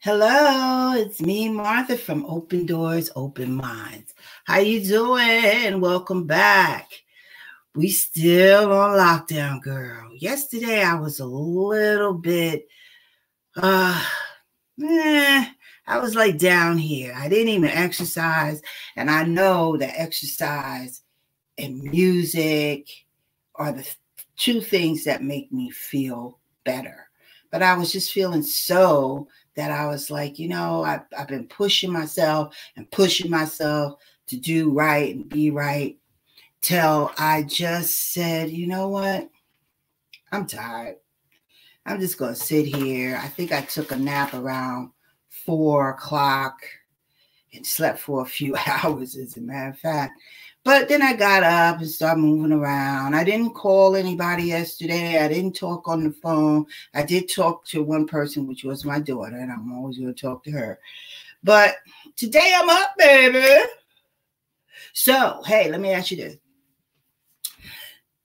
Hello, it's me, Martha from Open Doors, Open Minds. How you doing? Welcome back. We still on lockdown, girl. Yesterday I was a little bit, I was like down here. I didn't even exercise, and I know that exercise and music are the two things that make me feel better. But I was just feeling so that I was like, I've been pushing myself to do right and be right till I just said, you know what? I'm tired. I'm just going to sit here. I think I took a nap around 4 o'clock and slept for a few hours, as a matter of fact. But then I got up and started moving around. I didn't call anybody yesterday. I didn't talk on the phone. I did talk to one person, which was my daughter, and I'm always going to talk to her. But today I'm up, baby. So, hey, let me ask you this.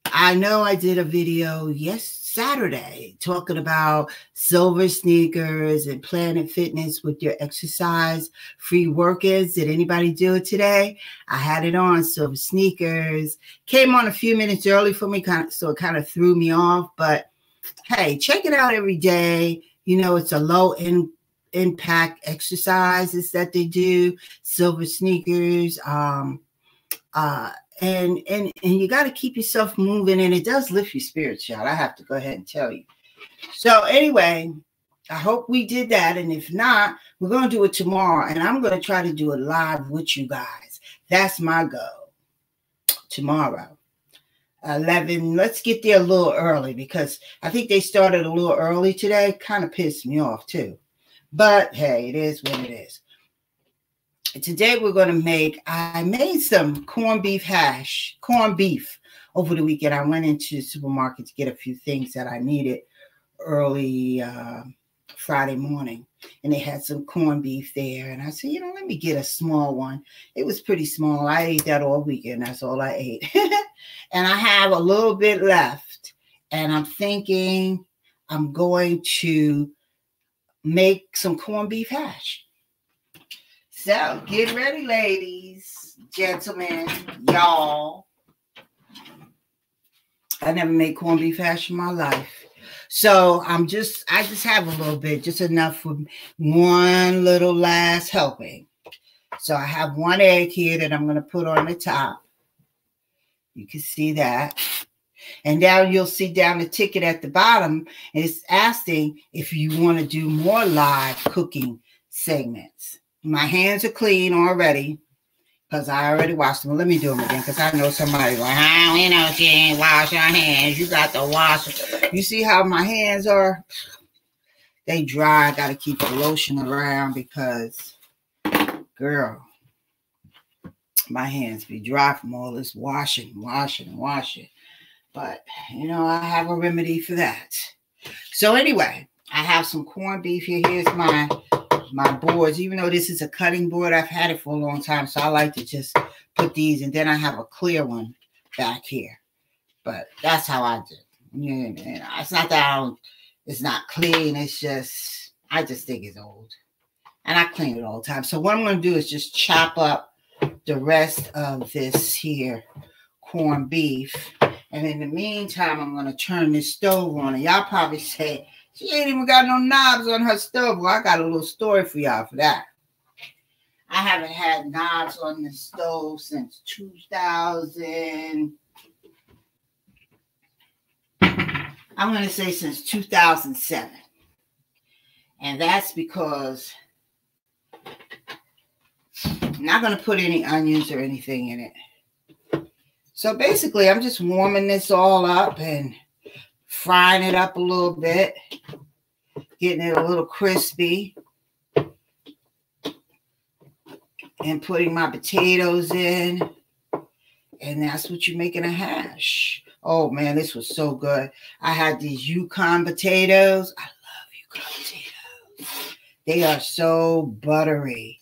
I know I did a video Saturday talking about silver sneakers and Planet Fitness with your exercise free workouts. Did anybody do it today? I had it on, silver sneakers. Came on a few minutes early for me, so it kind of threw me off. But hey, check it out every day. It's a low impact exercises that they do. Silver sneakers. And you got to keep yourself moving, and it does lift your spirits, y'all. I have to go ahead and tell you. So anyway, I hope we did that, and if not, we're going to do it tomorrow, and I'm going to try to do it live with you guys. That's my goal. Tomorrow, 11. Let's get there a little early because I think they started a little early today. Kind of pissed me off too, but hey, it is what it is. Today we're going to I made some corned beef over the weekend. I went into the supermarket to get a few things that I needed early Friday morning. And they had some corned beef there. And I said, let me get a small one. It was pretty small. I ate that all weekend. That's all I ate. And I have a little bit left. And I'm thinking I'm going to make some corned beef hash. So get ready, ladies, gentlemen, y'all. I never made corned beef hash in my life. So I just have a little bit, just enough for one little last helping. So I have one egg here that I'm going to put on the top. You can see that. And now you'll see down the ticket at the bottom, and it's asking if you want to do more live cooking segments. My hands are clean already because I already washed them. Let me do them again because I know somebody going, she ain't wash your hands. You got to wash them. You see how my hands are? They dry. I got to keep the lotion around because, girl, my hands be dry from all this washing. But, I have a remedy for that. So anyway, I have some corned beef here. Here's my boards. Even though this is a cutting board, I've had it for a long time, so I like to just put these, and then I have a clear one back here. But that's how I do. It's not that it's not clean. It's just I just think it's old, and I clean it all the time. So what I'm going to do is just chop up the rest of this here corned beef, and in the meantime, I'm going to turn this stove on. And y'all probably say, she ain't even got no knobs on her stove. Well, I got a little story for y'all for that. I haven't had knobs on the stove since 2000. I'm going to say since 2007. And that's because I'm not going to put any onions or anything in it. So basically, I'm just warming this all up and frying it up a little bit, getting it a little crispy, and putting my potatoes in. And that's what you're making a hash. Oh, man, this was so good. I had these Yukon potatoes. I love Yukon potatoes. They are so buttery.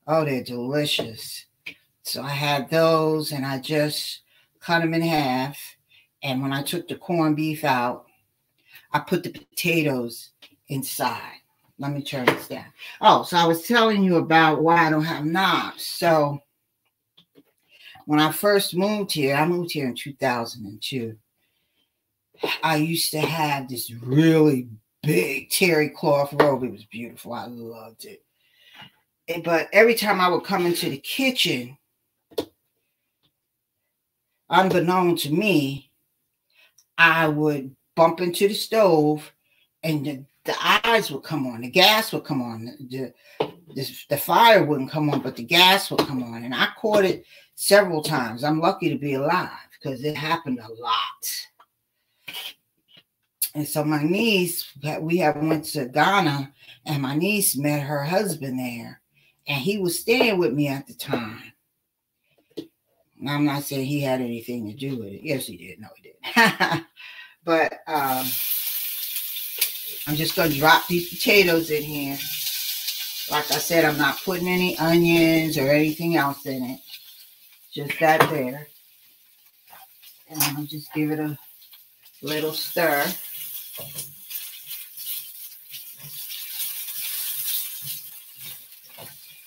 Oh, they're delicious. So I had those, and I just cut them in half. And when I took the corned beef out, I put the potatoes inside. Let me turn this down. Oh, so I was telling you about why I don't have knobs. So when I first moved here, I moved here in 2002. I used to have this really big terry cloth robe. It was beautiful. I loved it. But every time I would come into the kitchen, unbeknown to me, I would bump into the stove and the eyes would come on. The gas would come on. The fire wouldn't come on, but the gas would come on. And I caught it several times. I'm lucky to be alive because it happened a lot. And so my niece, we had went to Ghana, and my niece met her husband there, and he was staying with me at the time. Now, I'm not saying he had anything to do with it. Yes, he did. No, he didn't. But I'm just going to drop these potatoes in here. Like I said, I'm not putting any onions or anything else in it. Just that there. And I'll just give it a little stir.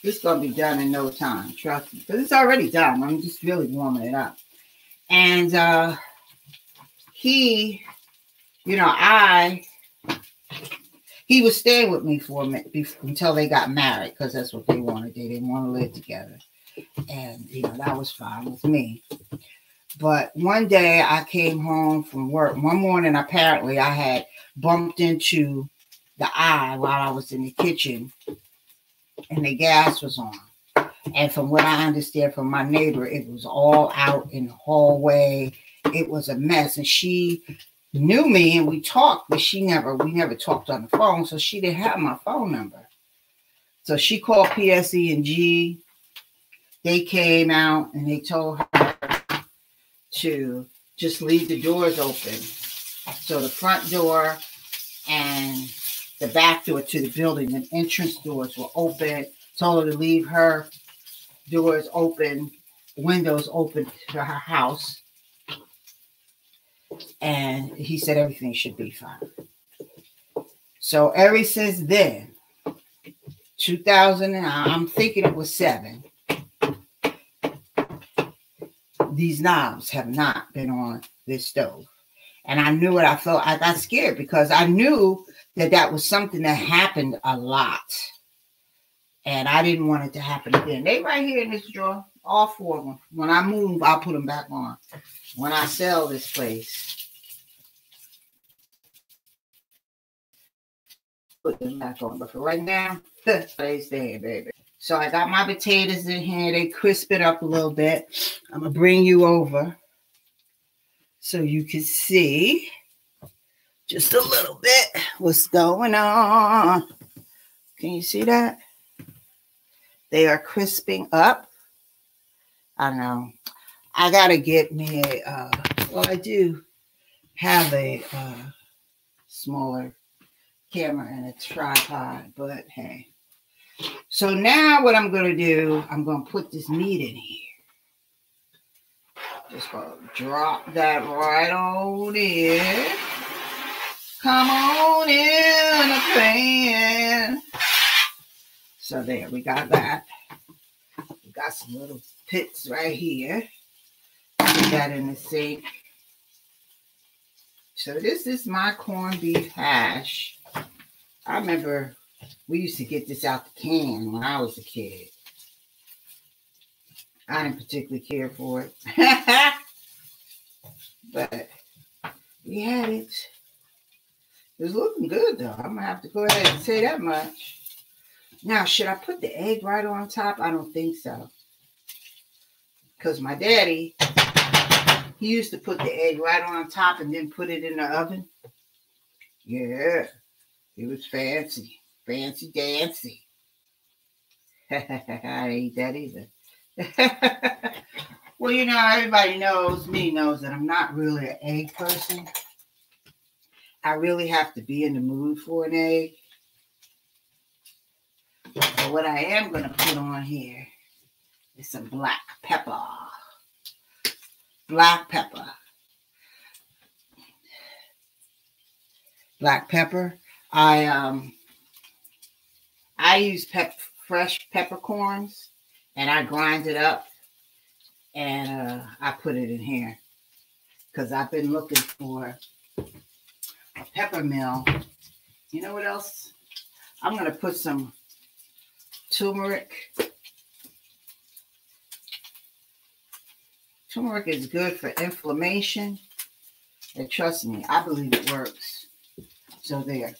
This is going to be done in no time, trust me. Because it's already done. I'm just really warming it up. And he, you know, he was staying with me for a minute until they got married, because that's what they wanted. They didn't want to live together. And, you know, that was fine with me. But one day I came home from work. One morning, apparently, I had bumped into the eye while I was in the kitchen, and the gas was on. And from what I understand from my neighbor, it was all out in the hallway. It was a mess. And she knew me and we talked, but we never talked on the phone. So she didn't have my phone number. So she called PSE&G. They came out and they told her to just leave the doors open. So the front door and the back door to the building, the entrance doors were open. Told her to leave her doors open, windows open to her house. And he said everything should be fine. So ever since then, 2000, I'm thinking it was 7, these knobs have not been on this stove. And I knew it. I got scared because I knew that was something that happened a lot. And I didn't want it to happen again. They right here in this drawer, all 4 of them. When I move, I'll put them back on. When I sell this place, put them back on. But for right now, they stay, baby. So I got my potatoes in here. They crisp it up a little bit. I'm going to bring you over so you can see just a little bit what's going on. Can you see that? They are crisping up. I know. I got to get me well, I do have a smaller camera and a tripod, but hey. So now what I'm going to do, I'm going to put this meat in here. Just going to drop that right on in. Come on in the pan. So there, we got that. We got some little pits right here. Put that in the sink. So this is my corned beef hash. I remember we used to get this out the can when I was a kid. I didn't particularly care for it. But we had it. It was looking good, though. I'm going to have to go ahead and say that much. Now, should I put the egg right on top? I don't think so. Because my daddy, he used to put the egg right on top and then put it in the oven. Yeah, it was fancy. Fancy dancy. I ain't eat that either. Well, you know, everybody knows that I'm not really an egg person. I really have to be in the mood for an egg. But what I am going to put on here is some black pepper. Black pepper. Black pepper. I I use fresh peppercorns, and I grind it up, and I put it in here because I've been looking for a pepper mill. You know what else? I'm going to put some turmeric. Turmeric is good for inflammation. And trust me, I believe it works. So there.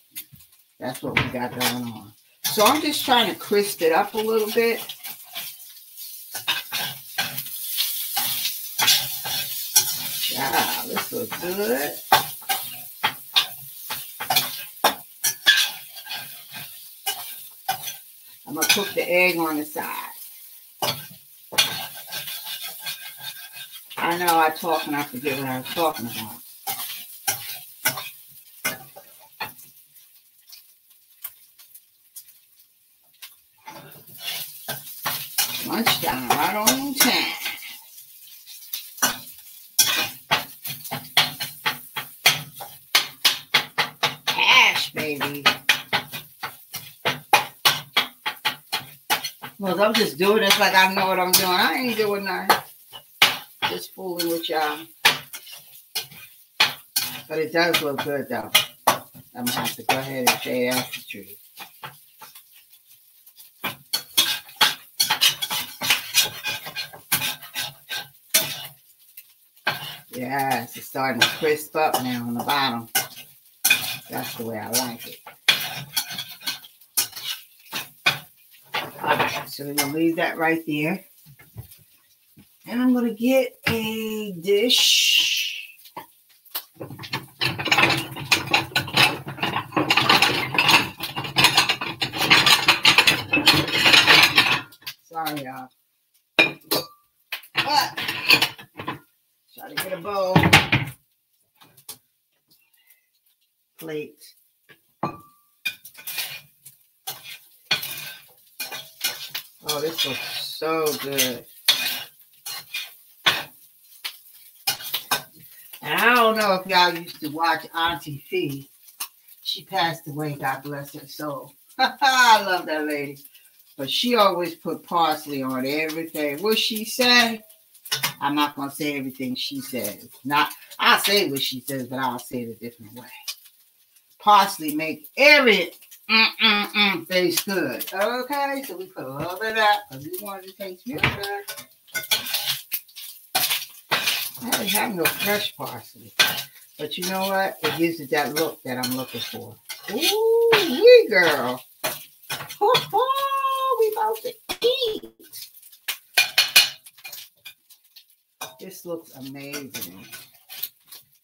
That's what we got going on. So I'm just trying to crisp it up a little bit. Yeah, this looks good. I'm going to cook the egg on the side. I know I talk and I forget what I was talking about. Lunchtime, right on time. Hash, baby. Well, I'm just doing this like I know what I'm doing. I ain't doing nothing. Just fooling with y'all. But it does look good, though. I'm going to have to go ahead and say that's the truth. Yes, it's starting to crisp up now on the bottom. That's the way I like it. All right, so we're going to leave that right there. And I'm going to get a dish. Sorry, y'all. But try to get a bowl. Plate. Oh, this looks so good. And I don't know if y'all used to watch Auntie Fee. She passed away, God bless her soul. I love that lady. But she always put parsley on everything. What she said, I'm not going to say everything she says. I'll say what she says, but I'll say it a different way. Parsley make every taste good. Okay, so we put a little bit of that because we want it to taste real good. I don't have no fresh parsley. But you know what? It gives it that look that I'm looking for. Ooh, wee girl. Oh, we about to eat. This looks amazing.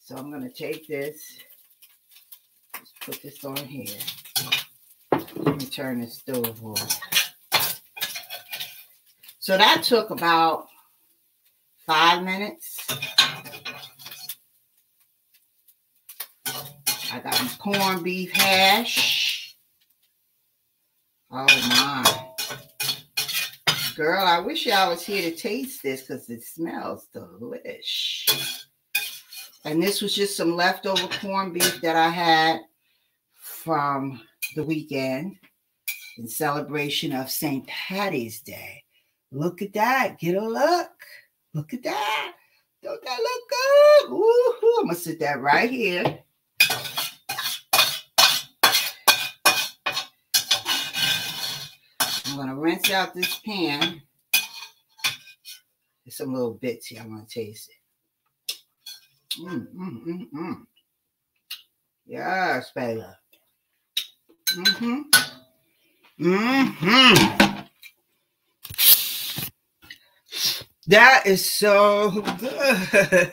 So I'm going to take this. Just put this on here. Let me turn this stove off. So that took about 5 minutes. I got my corned beef hash. Oh my. Girl, I wish y'all was here to taste this because it smells delish. And this was just some leftover corned beef that I had from the weekend in celebration of St. Patty's Day. Look at that. Get a look. Look at that. Don't that look good? Woo-hoo. I'm going to sit that right here. I'm going to rinse out this pan. There's some little bits here. I want to taste it. Yes, baby. That is so good.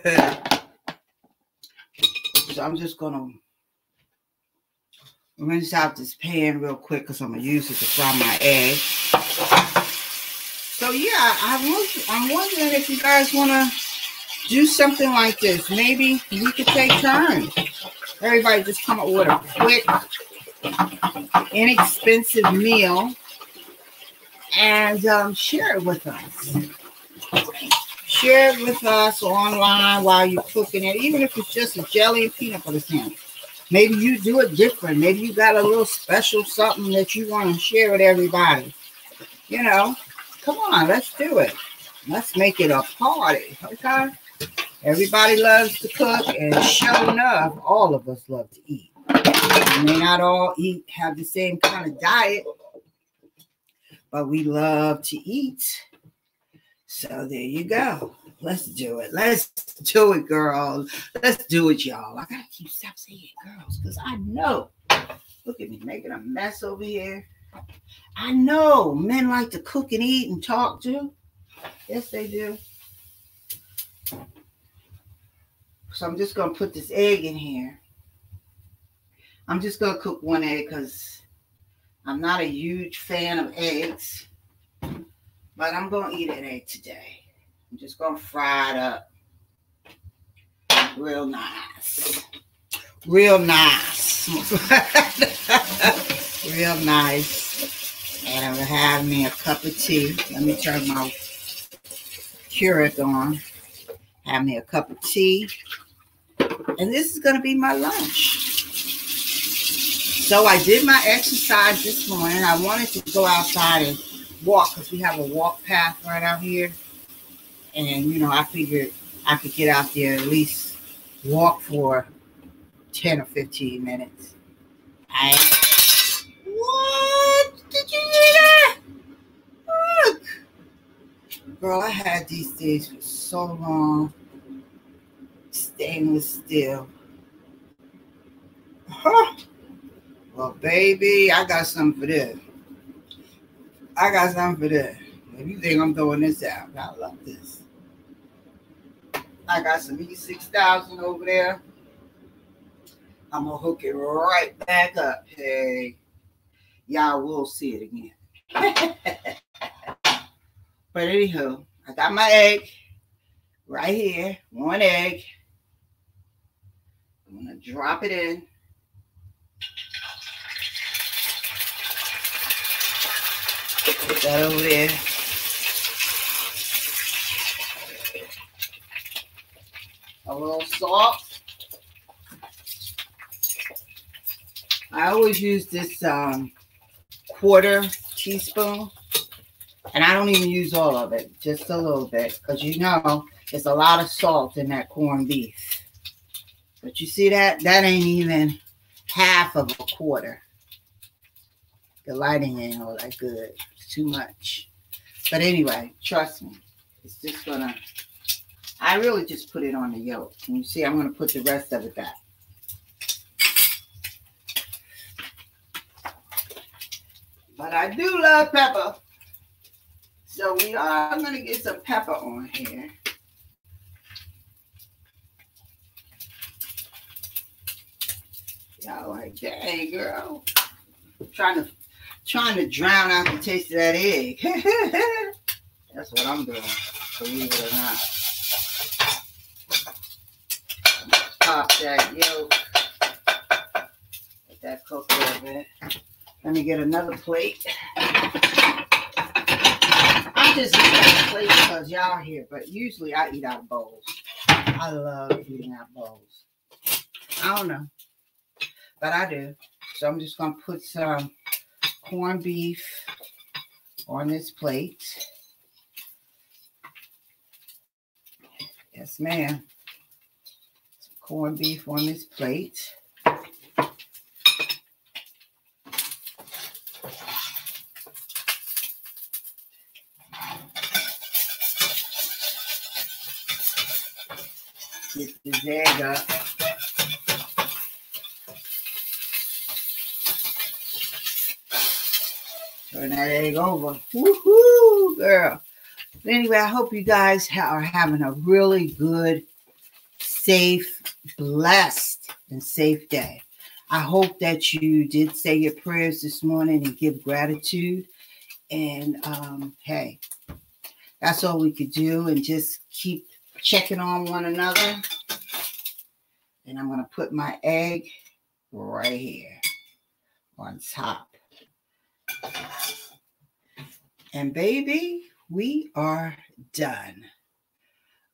So I'm just going to rinse out this pan real quick because I'm going to use it to fry my egg. So yeah, I'm wondering if you guys want to do something like this. Maybe we could take turns. Everybody just come up with a quick, inexpensive meal and share it with us. Share it with us online while you're cooking it, even if it's just a jelly and peanut butter sandwich. Maybe you do it different. Maybe you got a little special something that you want to share with everybody. You know, come on, let's do it. Let's make it a party, okay? Everybody loves to cook, and sure enough, all of us love to eat. We may not all have the same kind of diet, but we love to eat. So there you go. Let's do it. Let's do it, girls. Let's do it, y'all. I gotta stop saying girls, because I know. Look at me making a mess over here. I know men like to cook and eat and talk too. Yes, they do. So I'm just going to put this egg in here. I'm just going to cook one egg because I'm not a huge fan of eggs. But I'm going to eat an egg today. I'm just going to fry it up. Real nice. Real nice. Real nice. And I'm going to have me a cup of tea. Let me turn my Keurig on. Have me a cup of tea. And this is going to be my lunch. So I did my exercise this morning. I wanted to go outside and walk because we have a walk path right out here. And, you know, I figured I could get out there at least walk for 10 or 15 minutes. What? Did you hear that? Look. Girl, I had these things for so long. Stainless steel. Huh. Well, baby, I got something for this. I got something for this. If you think I'm throwing this out, I love this. I got some E6000 over there. I'm going to hook it right back up. Hey, y'all will see it again. But anywho, I got my egg right here. One egg. I'm going to drop it in. Put that over there. A little salt. I always use this quarter teaspoon. And I don't even use all of it. Just a little bit. Because you know there's a lot of salt in that corned beef. But you see that? That ain't even half of a quarter. The lighting ain't all that good. It's too much. But anyway, trust me. It's just going to... I really just put it on the yolk. And you see, I'm going to put the rest of it back. But I do love pepper. So we are going to get some pepper on here. Y'all like, dang, girl. Trying to drown out the taste of that egg. That's what I'm doing, believe it or not. Pop that yolk. Let that cook a little bit. Let me get another plate. I'm just eating out of plates because y'all here, but usually I eat out of bowls. I love eating out of bowls. I don't know, but I do. So I'm just going to put some corned beef on this plate. Yes, ma'am. Some corned beef on this plate. Get this egg up. Turn that egg over. Woohoo, girl. But anyway, I hope you guys are having a really good, safe, blessed, and safe day. I hope that you did say your prayers this morning and give gratitude. And hey, that's all we could do. And just keep checking on one another. And I'm going to put my egg right here on top. And baby, we are done.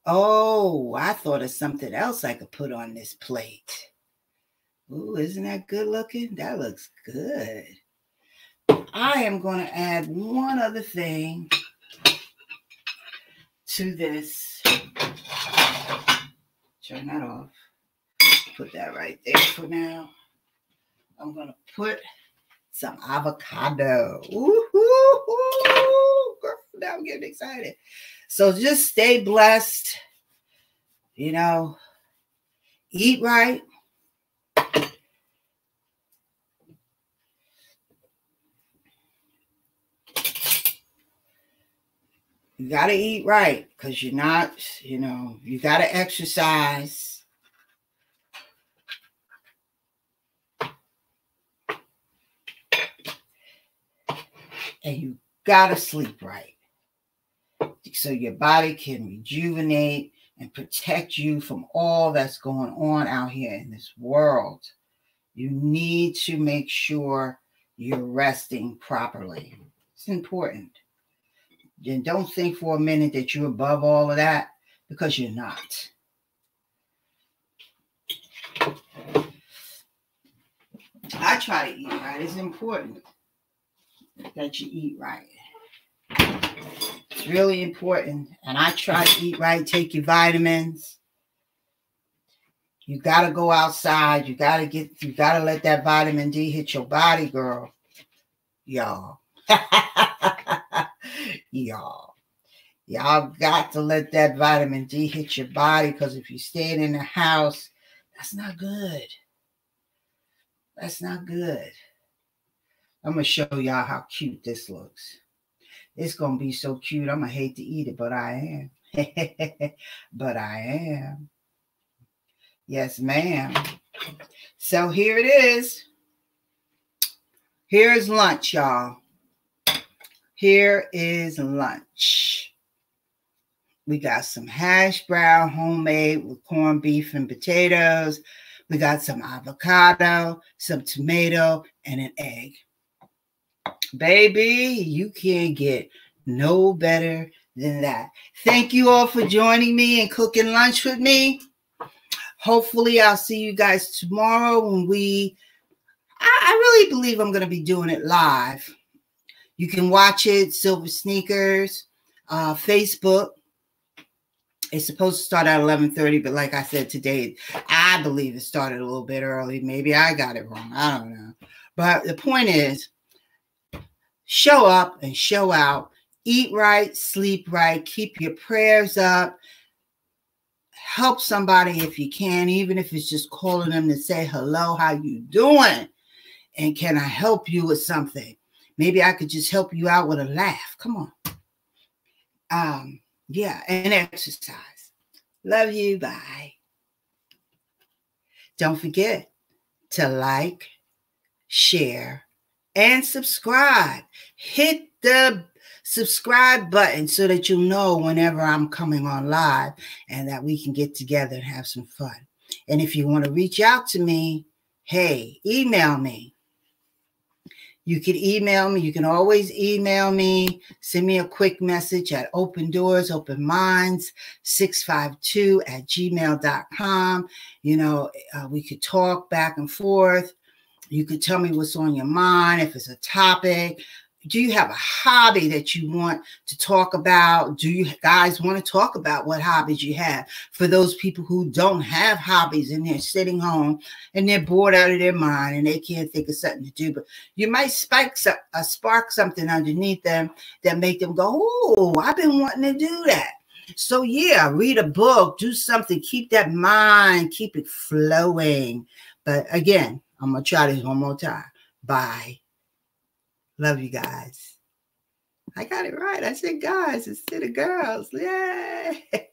Oh, I thought of something else I could put on this plate. Ooh, isn't that good looking? That looks good. I am going to add one other thing to this. Turn that off. Put that right there for now. I'm going to put some avocado. Ooh, girl, now I'm getting excited. So just stay blessed. You know, eat right. You got to eat right because you're not, you know, you got to exercise. And you got to sleep right so your body can rejuvenate and protect you from all that's going on out here in this world. You need to make sure you're resting properly. It's important. And don't think for a minute that you're above all of that, because you're not. I try to eat right. It's important that you eat right. It's really important. And I try to eat right, take your vitamins. You got to go outside. You got to let that vitamin D hit your body, girl. Y'all. Y'all got to let that vitamin D hit your body, because if you're staying in the house, that's not good. That's not good. I'm going to show y'all how cute this looks. It's going to be so cute. I'm going to hate to eat it, but I am. But I am. Yes, ma'am. So here it is. Here's lunch, y'all. Here is lunch. We got some hash brown homemade with corned beef and potatoes. We got some avocado, some tomato, and an egg. Baby, you can't get no better than that. Thank you all for joining me and cooking lunch with me. Hopefully, I'll see you guys tomorrow when I really believe I'm going to be doing it live. You can watch it, Silver Sneakers, Facebook. It's supposed to start at 11:30, but like I said today, I believe it started a little bit early. Maybe I got it wrong. I don't know. But the point is, show up and show out. Eat right, sleep right, keep your prayers up. Help somebody if you can, even if it's just calling them to say hello, how you doing? And can I help you with something? Maybe I could just help you out with a laugh. Come on. Yeah, and exercise. Love you. Bye. Don't forget to like, share, and subscribe. Hit the subscribe button so that you'll know whenever I'm coming on live and that we can get together and have some fun. And if you want to reach out to me, hey, email me. You can email me. You can always email me. Send me a quick message at Open Doors, Open Minds, 652@gmail.com. You know, we could talk back and forth. You could tell me what's on your mind, if it's a topic. Do you have a hobby that you want to talk about? Do you guys want to talk about what hobbies you have? For those people who don't have hobbies and they're sitting home and they're bored out of their mind and they can't think of something to do, but you might spark something underneath them that make them go, oh, I've been wanting to do that. So yeah, read a book, do something, keep that mind, keep it flowing. But again, I'm going to try this one more time. Bye. Love you guys. I got it right. I said guys instead of girls. Yay.